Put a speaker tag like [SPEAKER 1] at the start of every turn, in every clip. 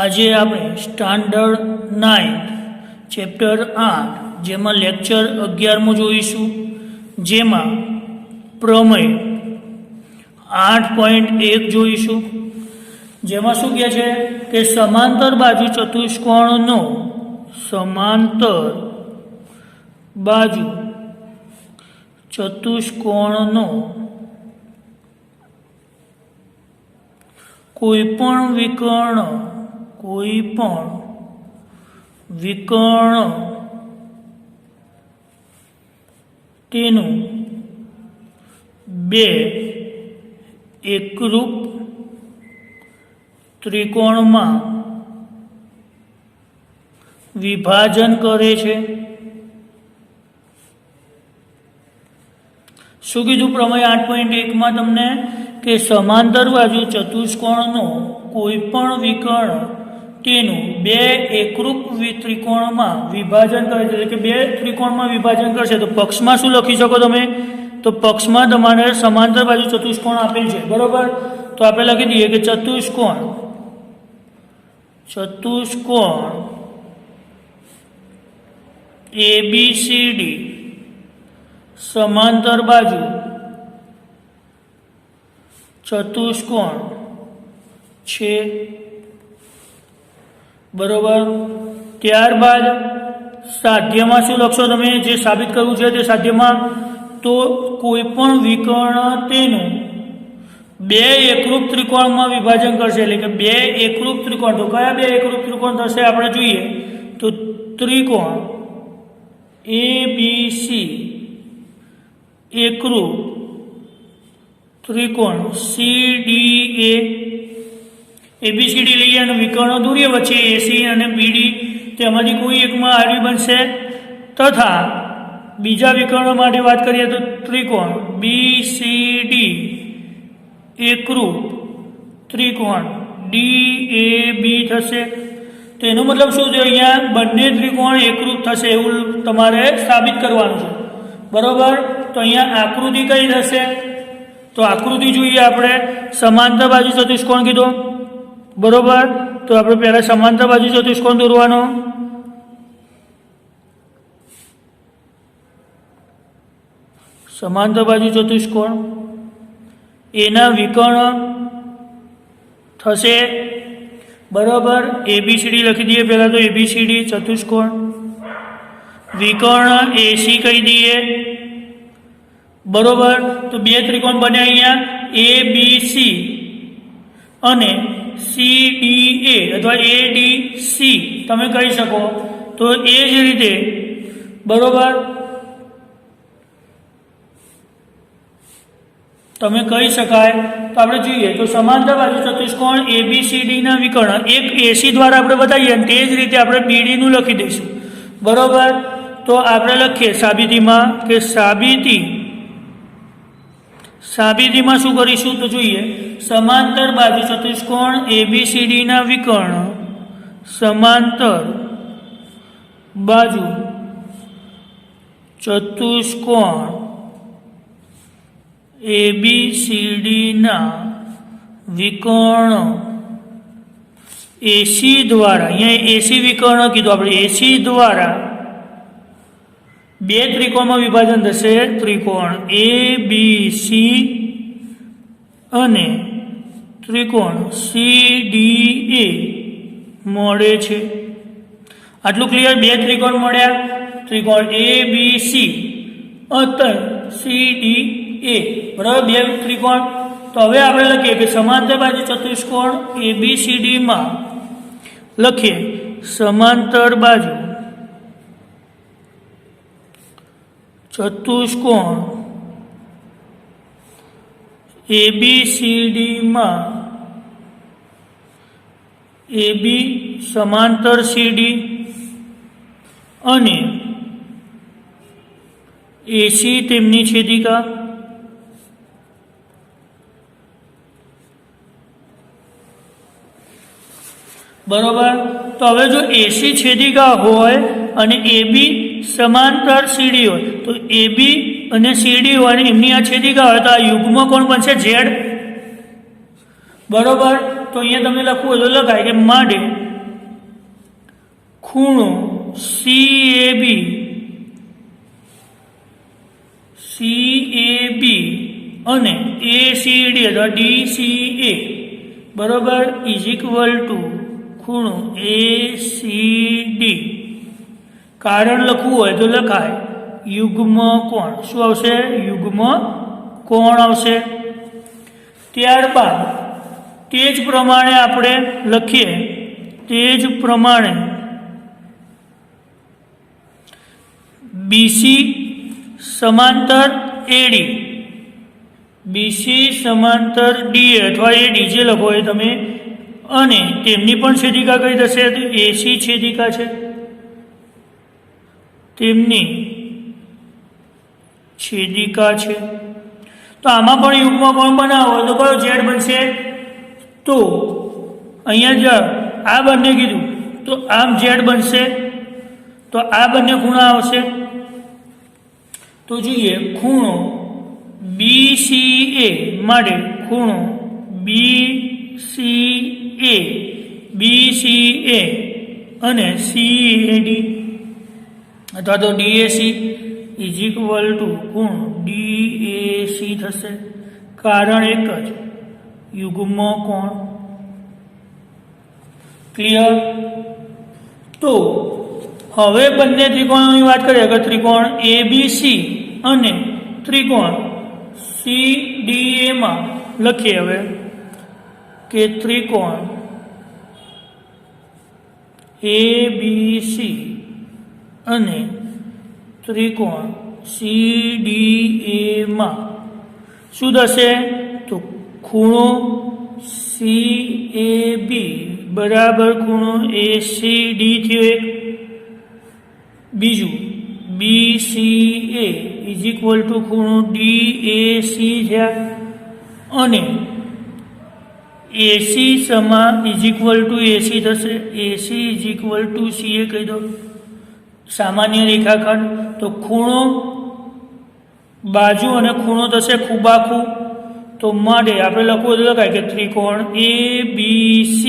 [SPEAKER 1] આજે આપણે standard 9 chapter 8 જેમાં લેક્ચર 11મો જોઈશું, જેમાં પ્રમેય 8.1 જોઈશું, જેમાં શું કહે છે કે સમાંતર બાજુ ચતુષ્કોણનો કોઈપણ વિકર્ણ તેનું બે એકરૂપ ત્રિકોણમાં વિભાજન કરે છે. શું કીધું પ્રમેય 8.1 તમને કે સમાંતર બાજુ ચતુષ્કોણનો કોઈ પણ વિકર્ણ તેનું બે એકરૂપ ત્રિકોણમાં વિભાજન કરે છે, એટલે કે બે ત્રિકોણમાં વિભાજન કરશે. તો પક્ષમાં શું લખી શકો તમે? તો પક્ષમાં તમારે સમાંતર બાજુ ચતુષ્કોણ આપેલ છે, બરોબર? તો આપણે લખી દઈએ કે ચતુષ્કોણ ABCD સમાંતર બાજુ ચતુષ્કોણ છે, બરોબર? ત્યારબાદ સાધ્યમાં શું લખશો તમે? જે સાબિત કરવું છે તે સાધ્યમાં, તો કોઈ પણ વિકર્ણ તેનું બે એકરૂપ ત્રિકોણમાં વિભાજન કરશે, એટલે કે બે એકરૂપ ત્રિકોણ. તો કયા બે એકરૂપ ત્રિકોણ થશે આપણે જોઈએ તો ત્રિકોણ ABC એકરૂપ ત્રિકોણ CDA. ABCD લઈએ અને વિકર્ણો દોરીએ વચ્ચે AC અને BD, તેમાંથી કોઈ એકમાં આરવી બનશે. તથા બીજા વિકર્ણ માટે વાત કરીએ તો ત્રિકોણ BCD એકરૂપ ત્રિકોણ DAB થશે. તો એનો મતલબ શું છે? અહીંયા બંને ત્રિકોણ એકરૂપ થશે એવું તમારે સાબિત કરવાનું છે, બરોબર? તો અહીંયા આકૃતિ કઈ થશે? તો આકૃતિ જોઈએ આપણે. સમાંતર બાજુ ચતુષ્કોણ કીધો, બરોબર? તો આપણે પહેલા સમાંતર બાજુ ચતુષ્કોણ દોરવાનો. સમાંતર બાજુ ચતુષ્કોણ એના વિકર્ણ થશે, બરોબર? ABCD લખી દઈએ પહેલા. તો ABCD ચતુષ્કોણ, વિકર્ણ AC કહી દઈએ, બરોબર? તો બે ત્રિકોણ બને અહીંયા ABC અને CDA અથવા ADC તમે કહી શકો. તો એ જ રીતે, બરોબર, તમે કહી શકાય. તો આપણે જોઈએ તો સમાંતર બાજુ ચતુષ્કોણ ABCD ના વિકર્ણ એક AC દ્વારા આપણે બતાવીએ અને તે જ રીતે આપણે BD નું લખી દઈશું, બરોબર? તો આપણે લખીએ સાબિતીમાં કે સાબિતીમાં શું કરીશું? તો જોઈએ સમાંતર બાજુ ચતુષ્કોણ ABCD ના વિકર્ણ સમાંતર બાજુ ચતુષ્કોણ ABCD ના વિકર્ણ AC દ્વારા, અહીંયા AC વિકર્ણ કીધું આપણે, AC દ્વારા બે ત્રિકોણમાં વિભાજન થશે. ત્રિકોણ ABC અને ત્રિકોણ CDA મળે છે. આટલું ક્લિયર? બે ત્રિકોણ મળ્યા, ત્રિકોણ ABC અને CDA, બરાબર? બે ત્રિકોણ. તો હવે આપણે લખીએ કે સમાંતર બાજુ ચતુષ્કોણ ABCD માં લખીએ સમાંતર બાજુ ચતુષ્કોણ ABCD માં AB સમાંતર CD અને AC તેમની છેદિકા, બરોબર? તો હવે જો AC છેદિકા હોય અને AB સમાંતર CD હોય, તો AB અને CD હોય અને એમની આ છેદિકા હોય તો આ યુગ્મ કોણ બનશે? Z. બરોબર. તો અહીંયા તમે લખવું હોય તો લખાય કે માટે ખૂણો CAB અને ACD અથવા DCA બરોબર ઇઝ ઇક્વલ ટુ ખૂણો ACD. કારણ લખવું હોય તો લખાય યુગ્મ કોણ. શું આવશે? યુગ્મ કોણ આવશે. ત્યારબાદ તે જ પ્રમાણે આપણે લખીએ, તે જ પ્રમાણે BC સમાંતર AD, BC સમાંતર DA અથવા AD જે લખો એ તમે, અને તેમની પણ છેદિકા કઈ થશે? તો AC છેદિકા છે, તેમની છેદિકા છે. તો આમાં પણ યુગ્મ કોણ બનાવો તો કયો ઝેડ બનશે? તો અહીંયા જ આ બંને કીધું તો આમ ઝેડ બનશે, તો આ બંને ખૂણા આવશે. તો જોઈએ ખૂણો BCA માટે ખૂણો BCA અને CAD અથવા તો DAC ઇઝ ઇક્વલ ટુ ખૂણો DAC થશે. કારણ એક જ, યુગ્મ કોણ. ક્લિયર? તો હવે બંને ત્રિકોણોની વાત કરીએ કે ત્રિકોણ ABC અને ત્રિકોણ CDA માં લખીએ હવે કે ત્રિકોણ ABC અને ત્રિકોણ CDA માં શું થશે? તો ખૂણો CAB બરાબર ખૂણો ACD થયો એક. બીજું BCA ઇઝ ઇક્વલ ટુ ખૂણો DAC થયા, અને AC Sama is equal two AC થશે. AC is equal two CA કહી દો, સામાન્ય રેખાખંડ. તો ખૂણો બાજુ અને ખૂણો થશે ખૂબાખૂ. તો માટે આપણે લખવું તો લખાય કે ત્રિકોણ ABC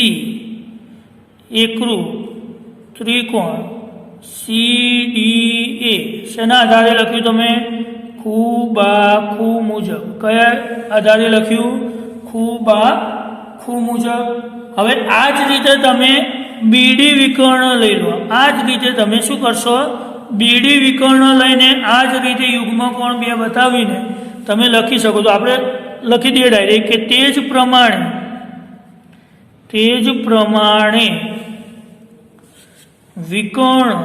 [SPEAKER 1] એકરૂપ ત્રિકોણ CDA શેના આધારે લખ્યું તમે? ખૂબાખૂ મુજબ. કયા આધારે લખ્યું? ખૂબાખૂ મુજબ. હવે આ જ રીતે તમે BD વિકર્ણ લઈ લો. આ જ રીતે તમે શું કરશો? BD વિકર્ણ લઈને આ જ રીતે યુગ્મ કોણ બે બતાવીને તમે લખી શકો. તો આપણે લખી દઈએ ડાયરેક્ટ કે તે જ પ્રમાણે વિકર્ણ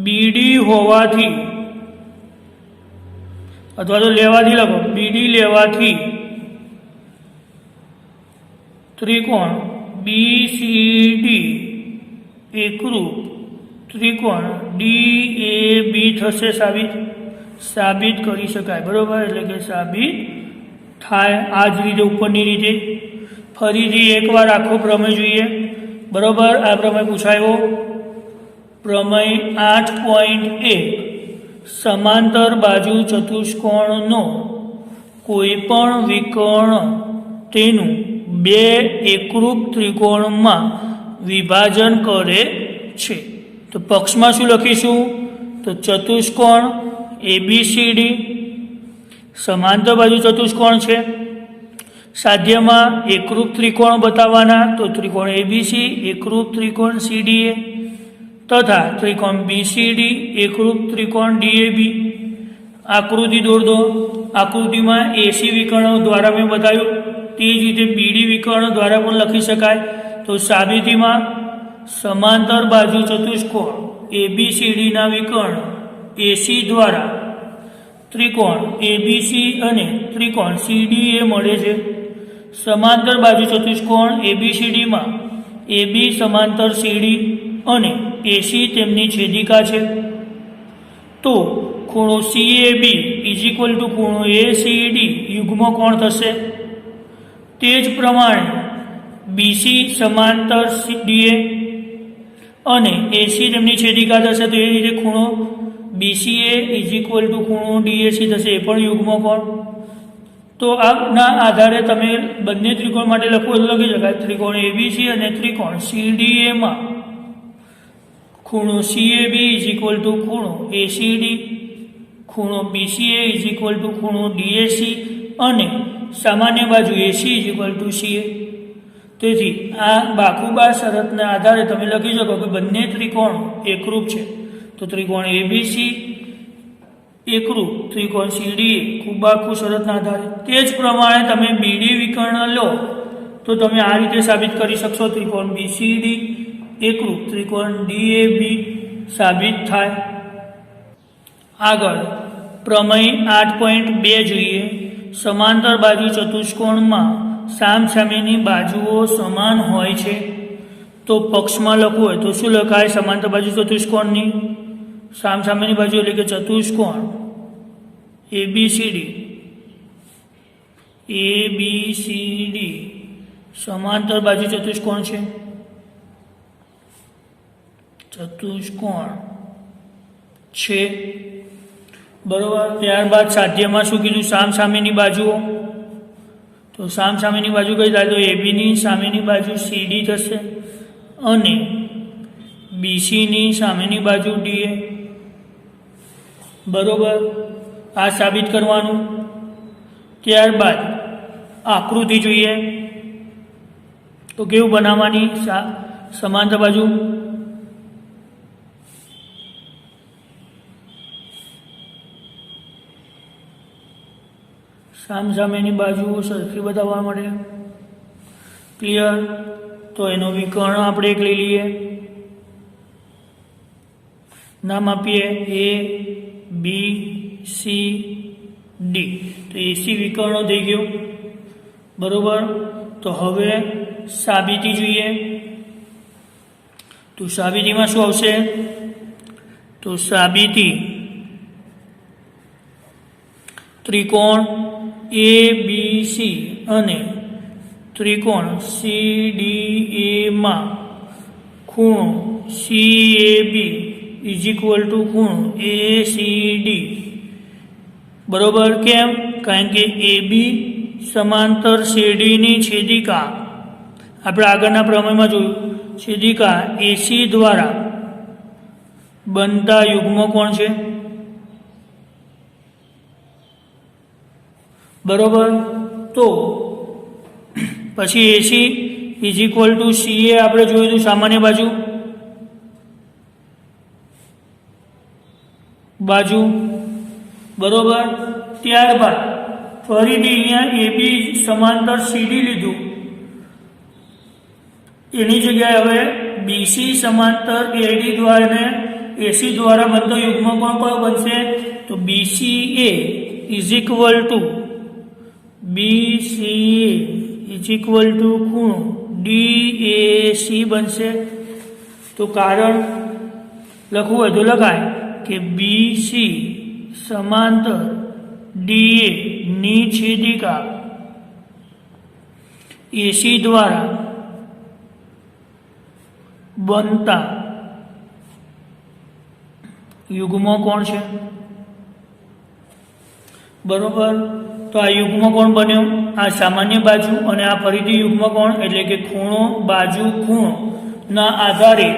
[SPEAKER 1] BD હોવાથી અથવા તો લેવાથી લખો, BD લેવાથી ત્રિકોણ BCD એકરૂપ ત્રિકોણ DAB થશે. સાબિત કરી શકાય. બરોબર? એટલે કે સાબિત થાય. આ જ રીતે ઉપરની રીતે ફરીથી એકવાર આખો પ્રમેય જોઈએ. બરોબર? આ પ્રમેય પૂછાયો. પ્રમેય 8.1 સમાંતર બાજુ ચતુષ્કોણનો કોઈ પણ વિકર્ણ તેનું બે એકરૂપ ત્રિકોણમાં વિભાજન કરે છે. તો પક્ષમાં શું લખીશું? તો ચતુષ્કોણ ABCD સમાંતર બાજુ ચતુષ્કોણ છે. સાધ્યમાં એકરૂપ ત્રિકોણ બતાવવાના, તો ત્રિકોણ ABC એકરૂપ ત્રિકોણ CDA તથા ત્રિકોણ BCD એકરૂપ ત્રિકોણ DAB. આકૃતિ દોર દો. આકૃતિમાં AC વિકર્ણ દ્વારા મેં બતાવ્યું, તે જ રીતે BD વિકર્ણ દ્વારા પણ લખી શકાય. તો સાબિતીમાં સમાંતર બાજુ ચતુષ્કોણ ABCDના વિકર્ણ AC દ્વારા ત્રિકોણ ABC અને ત્રિકોણ CDA મળે છે. સમાંતર બાજુ ચતુષ્કોણ ABCDમાં AB સમાંતર CD અને AC તેમની છેદિકા છે. તો ખૂણો CAB ઇઝ ઇક્વલ ટુ ખૂણો ACD યુગ્મ કોણ થશે. તે જ પ્રમાણે BC સમાંતર DA અને AC તેમની છેદિકા થશે. તો એ રીતે ખૂણો BCA ઇઝ ઇક્વલ ટુ ખૂણો DAC થશે. એ પણ યુગ્મ કોણ. તો આના આધારે તમે બંને ત્રિકોણ માટે લખી શકાય ત્રિકોણ એબીસી અને ત્રિકોણ સીડીએમાં ખૂણો CAB ઇઝ ઇક્વલ ટુ ખૂણો ACD, ખૂણો BCA ઇઝ ઇક્વલ ટુ ખૂણો DAC અને સામાન્ય બાજુ AC is equal two CA. તેથી આ બાકુબા શરતના આધારે તમે લખી શકો કે બંને ત્રિકોણ એકરૂપ છે. તો ત્રિકોણ ABC એકરૂપ ત્રિકોણ CDA બાકુ શરતના આધારે. તે જ પ્રમાણે તમે BD વિકર્ણ લો તો તમે આ રીતે સાબિત કરી શકશો ત્રિકોણ BCD એકરૂપ ત્રિકોણ DAB સાબિત થાય. આગળ પ્રમેય 8.2 જોઈએ. સમાંતર બાજુ ચતુષ્કોણમાં સામસામેની બાજુઓ સમાન હોય છે તો પક્ષમાં લખવું હોય તો શું લખાય? સમાંતર બાજુ ચતુષ્કોણની સામસામેની બાજુ એટલે કે ચતુષ્કોણ ABCD સમાંતર બાજુ ચતુષ્કોણ છે. બરોબર. ત્યારબાદ સાધ્યમાં શું કીધું? સામસામેની બાજુઓ. તો સામસામેની બાજુ કઈ થાય? તો ABની સામેની બાજુ CD થશે અને BCની સામેની બાજુ DA. બરોબર. આ સાબિત કરવાનું. ત્યારબાદ આકૃતિ જોઈએ તો કેવું બનાવવાની? સમાંતર બાજુ સામસામેની બાજુઓ સરખી બતાવવા માટે. ક્લિયર? તો એનો વિકર્ણ આપણે એક લઈ લઈએ, નામ આપીએ ABCD. તો AC વિકર્ણ થઈ ગયો. બરોબર. તો હવે સાબિતી જોઈએ. તો સાબિતીમાં શું આવશે? તો સાબિતી ત્રિકોણ ABC અને ત્રિકોણ CDA માં ખૂણો CAB ઇઝ ઇક્વલ ટુ ખૂણો ACD. બરોબર. કેમ? કારણ કે AB સમાંતર CDની છેદિકા આપણે આગળના પ્રમેયમાં જોયું, છેદિકા AC દ્વારા બનતા યુગ્મ કોણ છે. બરોબર. તો પછી AC is equal two CA આપણે જોયું હતું સામાન્ય બાજુ. બરોબર. ત્યારબાદ ફરીથી અહીંયા AB સમાંતર CD લીધું, એની જગ્યાએ હવે BC સમાંતર AD દ્વારા અને AC દ્વારા બનતો યુગ્મ કોણ કયો બનશે? તો BCA ઇઝ ઇક્વલ ટુ ખૂણો DAC બનશે. તો કારણ લખવું હોય તો લખાય કે BC સમાંતર DA ની છેદિકા AC દ્વારા બનતા યુગ્મ કોણ છે. બરોબર. તો આ યુગ્મ કોણ બન્યો? આ સામાન્ય બાજુ અને આ ફરીથી યુગ્મ કોણ એટલે કે ખૂણો બાજુ ખૂણોના આધારે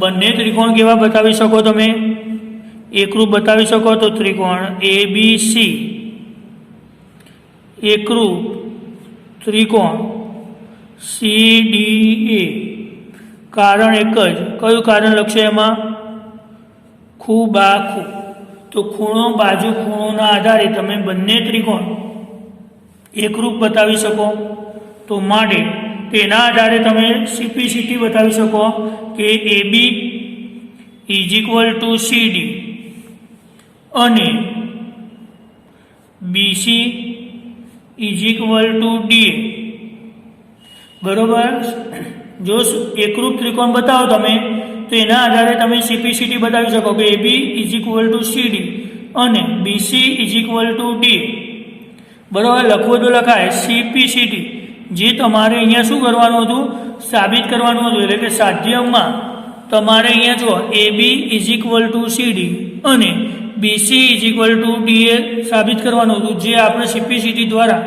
[SPEAKER 1] બંને ત્રિકોણ કેવા બતાવી શકો? તમે એકરૂપ બતાવી શકો. તો ત્રિકોણ ABC એકરૂપ ત્રિકોણ CDA. કારણ એક જ. કયું કારણ લખશે એમાં? ખૂબાખૂ. તો ખૂણો બાજુ ખૂણોના આધારે તમે બંને ત્રિકોણ એકરૂપ બતાવી શકો. તો માટે તેના આધારે તમે CPCT બતાવી શકો કે AB is equal to CD અને BC is equal two DA. બરોબર. જો એકરૂપ ત્રિકોણ બતાવો તમે તો એના આધારે તમે CPCT બતાવી શકો કે AB is equal to CD અને BC is equal two DA. બરાબર. લખવું તો લખાય CPCT. જે તમારે અહીંયા શું કરવાનું હતું? સાબિત કરવાનું હતું. એટલે કે સાધ્યમાં તમારે અહીંયા જો AB is equal to CD અને BC is equal to DA સાબિત કરવાનું હતું, જે આપણે સીપીસીટી દ્વારા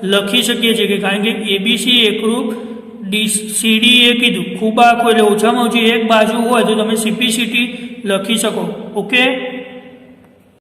[SPEAKER 1] લખી શકીએ છીએ કે કારણ કે એબીસી એકરૂપ સીડી એ કીધું ખૂબ આખો એટલે ઓછામાં ઓછી એક બાજુ હોય તો તમે સીપીસીટી લખી શકો. ઓકે.